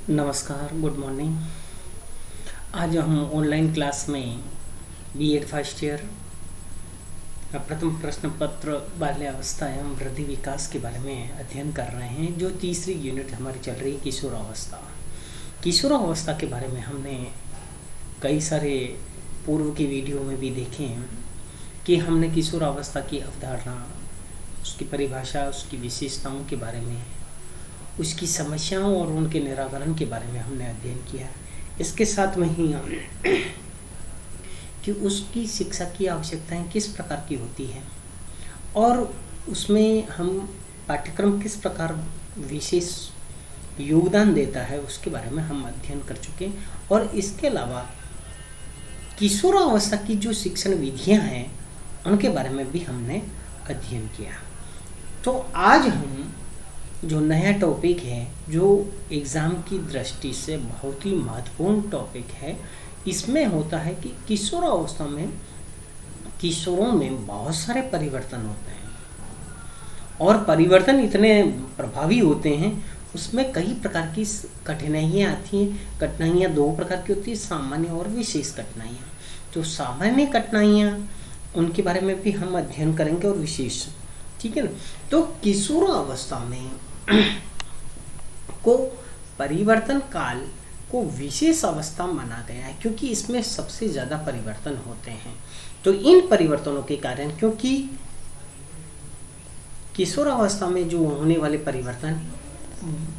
नमस्कार, good morning. आज हम ऑनलाइन क्लास में बीएड फर्स्ट ईयर प्रथम प्रश्न पत्र बाल्यावस्था एवं वृद्धि विकास के बारे में अध्ययन कर रहे हैं। जो तीसरी यूनिट हमारी चल रही है किशोरावस्था। किशोरावस्था के बारे में हमने कई सारे पूर्व की वीडियो में भी देखे हैं कि हमने किशोरावस्था की अवधारणा, उसकी परिभाषा, उसकी विशेषताओं के बारे में, उसकी समस्याओं और उनके निराकरण के बारे में हमने अध्ययन किया। इसके साथ में ही कि उसकी शिक्षा की आवश्यकताएं किस प्रकार की होती है और उसमें हम पाठ्यक्रम किस प्रकार विशेष योगदान देता है उसके बारे में हम अध्ययन कर चुके हैं। और इसके अलावा किशोरावस्था की जो शिक्षण विधियां हैं उनके बारे में भी हमने अध्ययन किया। तो आज हम जो नया टॉपिक है, जो एग्ज़ाम की दृष्टि से बहुत ही महत्वपूर्ण टॉपिक है, इसमें होता है कि किशोरावस्था में किशोरों में बहुत सारे परिवर्तन होते हैं और परिवर्तन इतने प्रभावी होते हैं, उसमें कई प्रकार की कठिनाइयाँ आती हैं। कठिनाइयाँ दो प्रकार की होती हैं, सामान्य और विशेष कठिनाइयाँ। तो सामान्य कठिनाइयाँ उनके बारे में भी हम अध्ययन करेंगे और विशेष, ठीक है ना। तो किशोरावस्था में को परिवर्तन काल को विशेष अवस्था माना गया है क्योंकि इसमें सबसे ज़्यादा परिवर्तन होते हैं। तो इन परिवर्तनों के कारण, क्योंकि किशोरावस्था में जो होने वाले परिवर्तन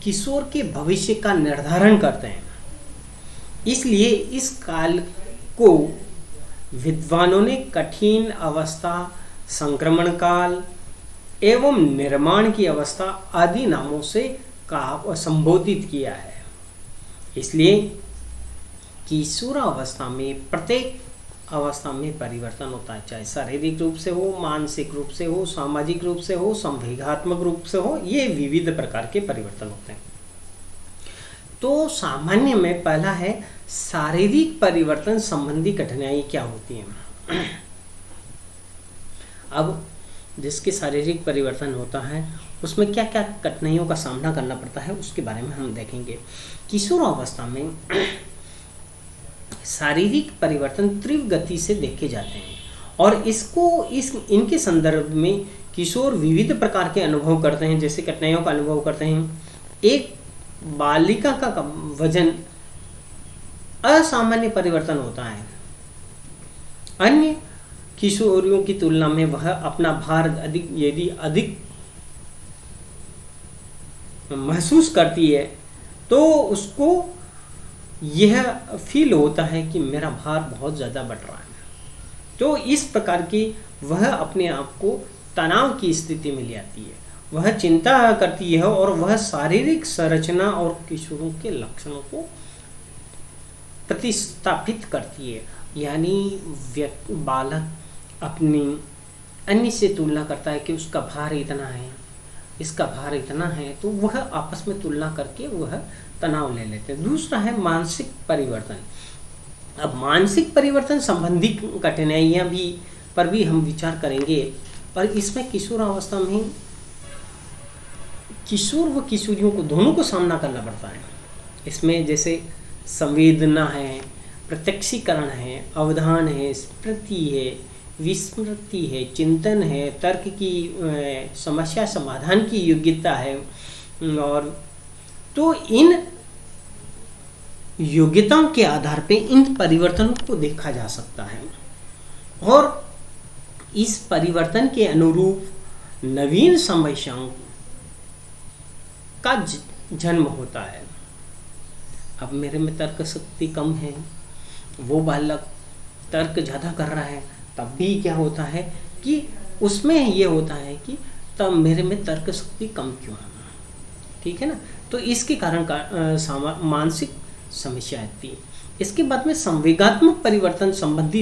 किशोर के भविष्य का निर्धारण करते हैं, इसलिए इस काल को विद्वानों ने कठिन अवस्था, संक्रमण काल एवं निर्माण की अवस्था आदि नामों से संबोधित किया है। इसलिए किशोरावस्था में प्रत्येक अवस्था में परिवर्तन होता है, चाहे शारीरिक रूप से हो, मानसिक रूप से हो, सामाजिक रूप से हो, संवेगात्मक रूप से हो, ये विविध प्रकार के परिवर्तन होते हैं। तो सामान्य में पहला है शारीरिक परिवर्तन संबंधी कठिनाई क्या होती है। अब जिसके शारीरिक परिवर्तन होता है उसमें क्या क्या कठिनाइयों का सामना करना पड़ता है उसके बारे में हम देखेंगे। किशोरावस्था में शारीरिक परिवर्तन तीव्र गति से देखे जाते हैं और इनके संदर्भ में किशोर विविध प्रकार के अनुभव करते हैं, जैसे कठिनाइयों का अनुभव करते हैं। एक बालिका का वजन असामान्य परिवर्तन होता है। अन्य किशोरियों की तुलना में वह अपना भार अधिक महसूस करती है तो उसको यह फील होता है कि मेरा भार बहुत ज़्यादा बढ़ रहा है। तो इस प्रकार की वह अपने आप को तनाव की स्थिति में ले आती है, वह चिंता करती है और वह शारीरिक संरचना और किशोरों के लक्षणों को प्रतिस्थापित करती है। यानी बालक अपनी अन्य से तुलना करता है कि उसका भार इतना है, इसका भार इतना है, तो वह आपस में तुलना करके वह तनाव ले लेते हैं। दूसरा है मानसिक परिवर्तन। अब मानसिक परिवर्तन संबंधी कठिनाइयाँ पर भी हम विचार करेंगे और इसमें किशोरावस्था में किशोर व किशोरियों को दोनों को सामना करना पड़ता है। इसमें जैसे संवेदना है, प्रत्यक्षीकरण है, अवधान है, स्मृति है, विस्मृति है, चिंतन है, तर्क की समस्या समाधान की योग्यता है। और तो इन योग्यताओं के आधार पे इन परिवर्तनों को देखा जा सकता है और इस परिवर्तन के अनुरूप नवीन समस्याओं का जन्म होता है। अब मेरे में तर्क शक्ति कम है, वो बालक तर्क ज़्यादा कर रहा है, तब भी क्या होता है कि उसमें ये होता है कि तब मेरे में तर्क शक्ति कम क्यों है, ठीक है ना। तो इसके कारण का मानसिक समस्या आती है। इसके बाद में संवेगात्मक परिवर्तन संबंधी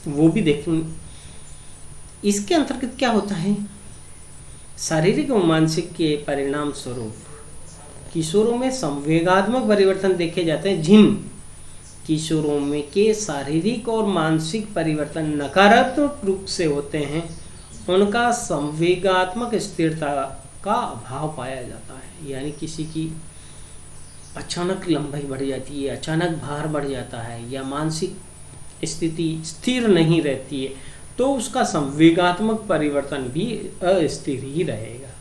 वो भी देखेंगे। इसके अंतर्गत क्या होता है, शारीरिक और मानसिक के परिणाम स्वरूप किशोरों में संवेगात्मक परिवर्तन देखे जाते हैं। जिन किशोरों में के शारीरिक और मानसिक परिवर्तन नकारात्मक रूप से होते हैं उनका संवेगात्मक स्थिरता का अभाव पाया जाता है। यानी किसी की अचानक लंबाई बढ़ जाती है, अचानक भार बढ़ जाता है, या मानसिक स्थिति स्थिर नहीं रहती है, तो उसका संवेगात्मक परिवर्तन भी अस्थिर ही रहेगा।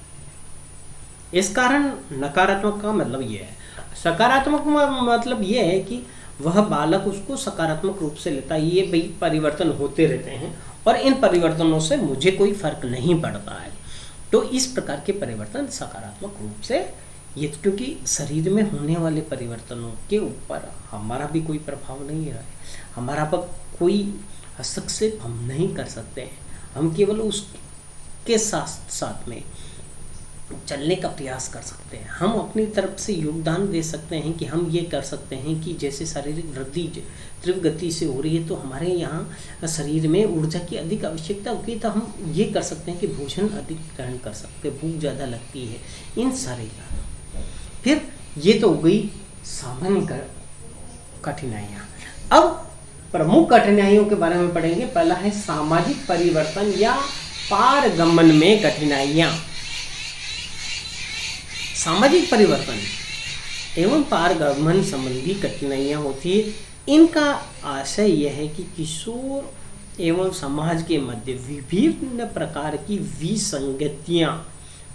इस कारण नकारात्मक का मतलब यह है। सकारात्मक मतलब यह है कि वह बालक उसको सकारात्मक रूप से लेता है, ये भाई परिवर्तन होते रहते हैं और इन परिवर्तनों से मुझे कोई फर्क नहीं पड़ता है। तो इस प्रकार के परिवर्तन सकारात्मक रूप से, ये क्योंकि शरीर में होने वाले परिवर्तनों के ऊपर हमारा भी कोई प्रभाव नहीं है, हमारा पर कोई हस्तक्षेप हम नहीं कर सकते हैं। हम केवल उसके साथ साथ में चलने का प्रयास कर सकते हैं। हम अपनी तरफ से योगदान दे सकते हैं कि हम ये कर सकते हैं कि जैसे शारीरिक वृद्धि तीव्र गति से हो रही है, तो हमारे यहाँ शरीर में ऊर्जा की अधिक आवश्यकता होगी, तो हम ये कर सकते हैं कि भोजन अधिक ग्रहण कर सकते हैं, भूख ज़्यादा लगती है, इन सारे कारण। फिर ये तो हो गई सामान्य कठिनाइयाँ। अब प्रमुख कठिनाइयों के बारे में पढ़ेंगे। पहला है सामाजिक परिवर्तन या पारगमन में कठिनाइयाँ। सामाजिक परिवर्तन एवं पारगमन संबंधी कठिनाइयाँ होती है। इनका आशय यह है कि किशोर एवं समाज के मध्य विभिन्न प्रकार की विसंगतियाँ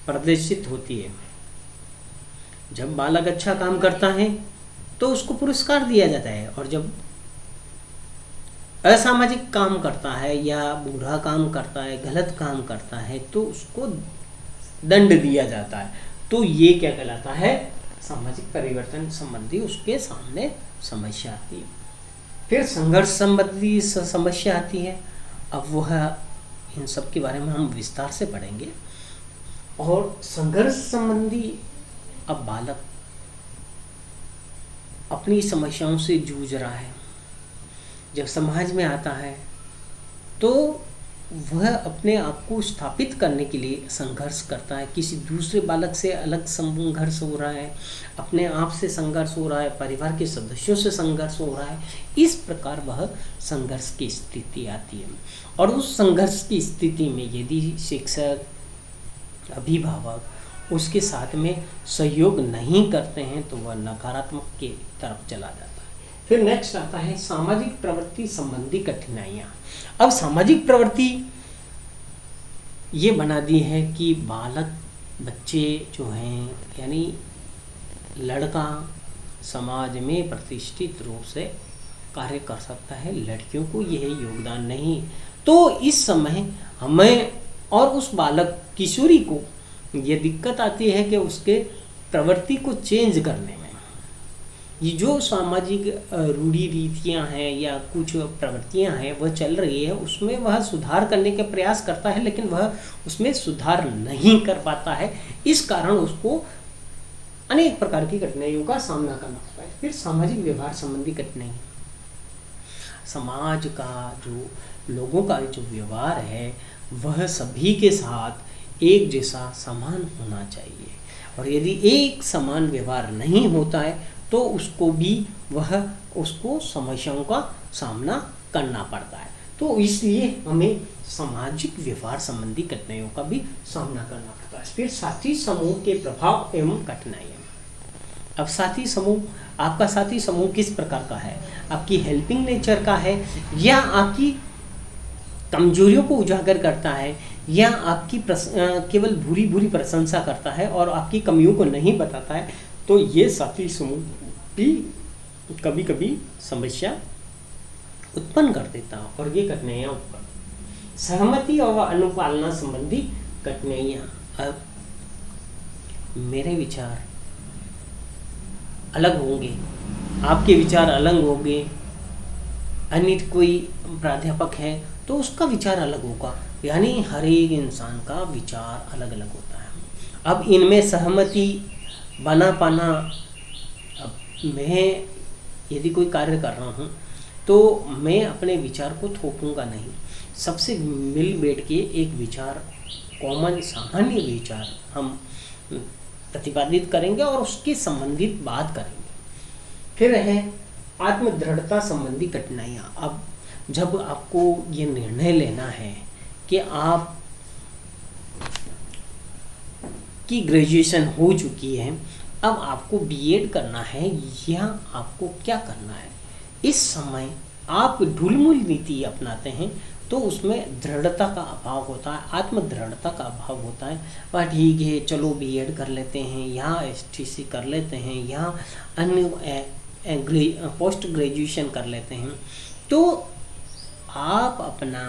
प्रदर्शित होती है। जब बालक अच्छा काम करता है तो उसको पुरस्कार दिया जाता है, और जब असामाजिक काम करता है या बुरा काम करता है, गलत काम करता है, तो उसको दंड दिया जाता है। तो ये क्या कहलाता है? सामाजिक परिवर्तन संबंधी उसके सामने समस्या आती है। फिर संघर्ष संबंधी समस्या आती है। अब वह इन सब के बारे में हम विस्तार से पढ़ेंगे। और संघर्ष संबंधी, अब बालक अपनी समस्याओं से जूझ रहा है, जब समाज में आता है तो वह अपने आप को स्थापित करने के लिए संघर्ष करता है। किसी दूसरे बालक से अलग संघर्ष हो रहा है, अपने आप से संघर्ष हो रहा है, परिवार के सदस्यों से संघर्ष हो रहा है। इस प्रकार वह संघर्ष की स्थिति आती है। और उस संघर्ष की स्थिति में यदि शिक्षक, अभिभावक उसके साथ में सहयोग नहीं करते हैं तो वह नकारात्मक के तरफ चला जाता है। फिर नेक्स्ट आता है सामाजिक प्रवृत्ति संबंधी कठिनाइयाँ। अब सामाजिक प्रवृत्ति ये बना दी है कि बच्चे जो हैं, यानी लड़का समाज में प्रतिष्ठित रूप से कार्य कर सकता है, लड़कियों को यह योगदान नहीं। तो इस समय हमें और उस बालक किशोरी को ये दिक्कत आती है कि उसके प्रवृत्ति को चेंज करने में, ये जो सामाजिक रूढ़ी रीतियाँ हैं या कुछ प्रवृत्तियाँ हैं वह चल रही है, उसमें वह सुधार करने का प्रयास करता है, लेकिन वह उसमें सुधार नहीं कर पाता है। इस कारण उसको अनेक प्रकार की कठिनाइयों का सामना करना पड़ता है। फिर सामाजिक व्यवहार संबंधी कठिनाई, समाज का जो लोगों का जो व्यवहार है वह सभी के साथ एक जैसा समान होना चाहिए, और यदि एक समान व्यवहार नहीं होता है तो उसको समस्याओं का सामना करना पड़ता है। तो इसलिए हमें सामाजिक व्यवहार संबंधी कठिनाइयों का भी सामना करना पड़ता है। फिर साथी समूह के प्रभाव एवं कठिनाइयाँ। अब साथी समूह, आपका साथी समूह किस प्रकार का है? आपकी हेल्पिंग नेचर का है, या आपकी कमजोरियों को उजागर करता है, या आपकी केवल बुरी बुरी प्रशंसा करता है और आपकी कमियों को नहीं बताता है? तो ये साथी समूह भी कभी कभी समस्या उत्पन्न कर देता है, और ये कठिनाइयाँ उत्पन्न। सहमति और अनुपालना संबंधी कठिनाइयाँ। अब मेरे विचार अलग होंगे, आपके विचार अलग होंगे, अन्य कोई प्राध्यापक है तो उसका विचार अलग होगा, यानी हर एक इंसान का विचार अलग अलग होता है। अब इनमें सहमति बना पाना, अब मैं यदि कोई कार्य कर रहा हूँ तो मैं अपने विचार को थोपूंगा नहीं, सबसे मिल बैठ के एक विचार, कॉमन सामान्य विचार हम प्रतिपादित करेंगे और उसके संबंधित बात करेंगे। फिर है आत्मदृढ़ता संबंधी कठिनाइयाँ। अब जब आपको ये निर्णय लेना है कि आप की ग्रेजुएशन हो चुकी है अब आपको बीएड करना है या आपको क्या करना है। इस समय आप ढुलमुल नीति अपनाते हैं तो उसमें दृढ़ता का अभाव होता है, आत्म दृढ़ता का अभाव होता है। वह ठीक है, चलो बीएड कर लेते हैं, यहाँ एसटीसी कर लेते हैं, यहाँ अन्य पोस्ट ग्रेजुएशन कर लेते हैं। तो आप अपना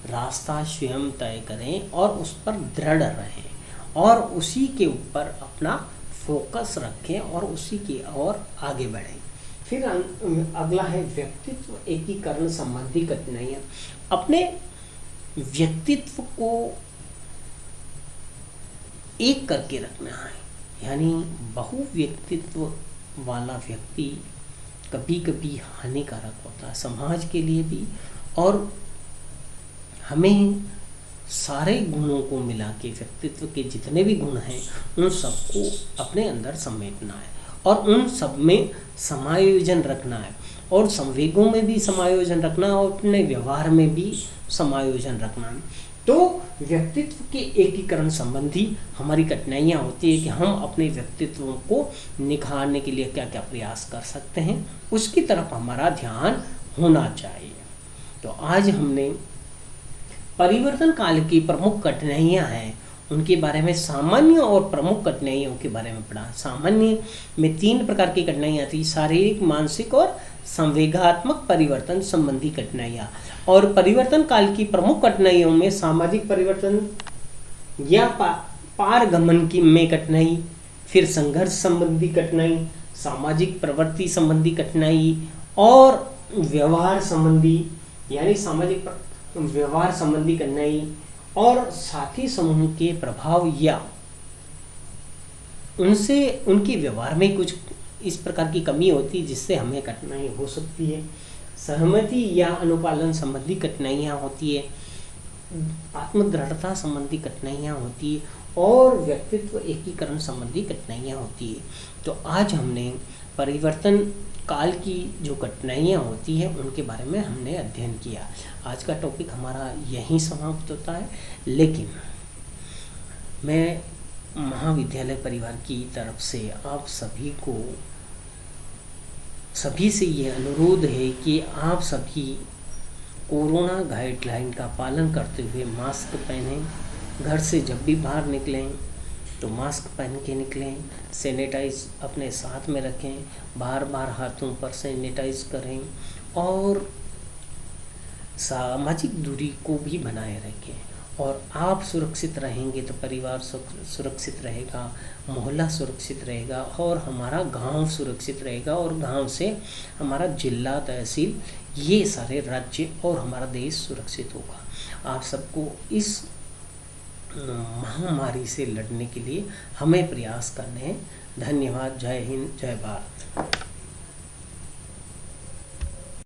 रास्ता स्वयं तय करें और उस पर दृढ़ रहें और उसी के ऊपर अपना फोकस रखें और उसी की ओर आगे बढ़ें। फिर अगला है व्यक्तित्व एकीकरण संबंधी कठिनाइयाँ। अपने व्यक्तित्व को एक करके रखना है, यानी बहुव्यक्तित्व वाला व्यक्ति कभी कभी हानिकारक होता है समाज के लिए भी, और हमें सारे गुणों को मिला के व्यक्तित्व के जितने भी गुण हैं उन सबको अपने अंदर समेटना है और उन सब में समायोजन रखना है, और संवेगों में भी समायोजन रखना है और अपने व्यवहार में भी समायोजन रखना है। तो व्यक्तित्व के एकीकरण संबंधी हमारी कठिनाइयाँ होती है कि हम अपने व्यक्तित्व को निखारने के लिए क्या क्या प्रयास कर सकते हैं, उसकी तरफ हमारा ध्यान होना चाहिए। तो आज हमने परिवर्तन काल की प्रमुख कठिनाइयाँ हैं उनके बारे में, सामान्य और प्रमुख कठिनाइयों के बारे में पढ़ा। सामान्य में 3 प्रकार की कठिनाइयाँ थी, शारीरिक, मानसिक और संवेगात्मक परिवर्तन संबंधी कठिनाइयाँ। और परिवर्तन काल की प्रमुख कठिनाइयों में सामाजिक परिवर्तन या पारगमन की में कठिनाई, फिर संघर्ष संबंधी कठिनाई, सामाजिक प्रवृत्ति संबंधी कठिनाई और व्यवहार संबंधी यानी सामाजिक व्यवहार संबंधी कठिनाई, और साथी समूह के प्रभाव या उनसे उनके व्यवहार में कुछ इस प्रकार की कमी होती है जिससे हमें कठिनाई हो सकती है। सहमति या अनुपालन संबंधी कठिनाइयाँ होती है, आत्मदृढ़ता संबंधी कठिनाइयाँ होती है और व्यक्तित्व एकीकरण संबंधी कठिनाइयाँ होती है। तो आज हमने परिवर्तन काल की जो कठिनाइयाँ होती है उनके बारे में हमने अध्ययन किया। आज का टॉपिक हमारा यहीं समाप्त होता है, लेकिन मैं महाविद्यालय परिवार की तरफ से आप सभी से ये अनुरोध है कि आप सभी कोरोना गाइडलाइन का पालन करते हुए मास्क पहनें, घर से जब भी बाहर निकलें तो मास्क पहन के निकलें, सैनिटाइज अपने साथ में रखें, बार बार हाथों पर सैनिटाइज करें और सामाजिक दूरी को भी बनाए रखें। और आप सुरक्षित रहेंगे तो परिवार सुरक्षित रहेगा, मोहल्ला सुरक्षित रहेगा और हमारा गांव सुरक्षित रहेगा, और गांव से हमारा जिला, तहसील, ये सारे राज्य और हमारा देश सुरक्षित होगा। आप सबको इस महामारी से लड़ने के लिए हमें प्रयास करने हैं। धन्यवाद। जय हिंद, जय भारत।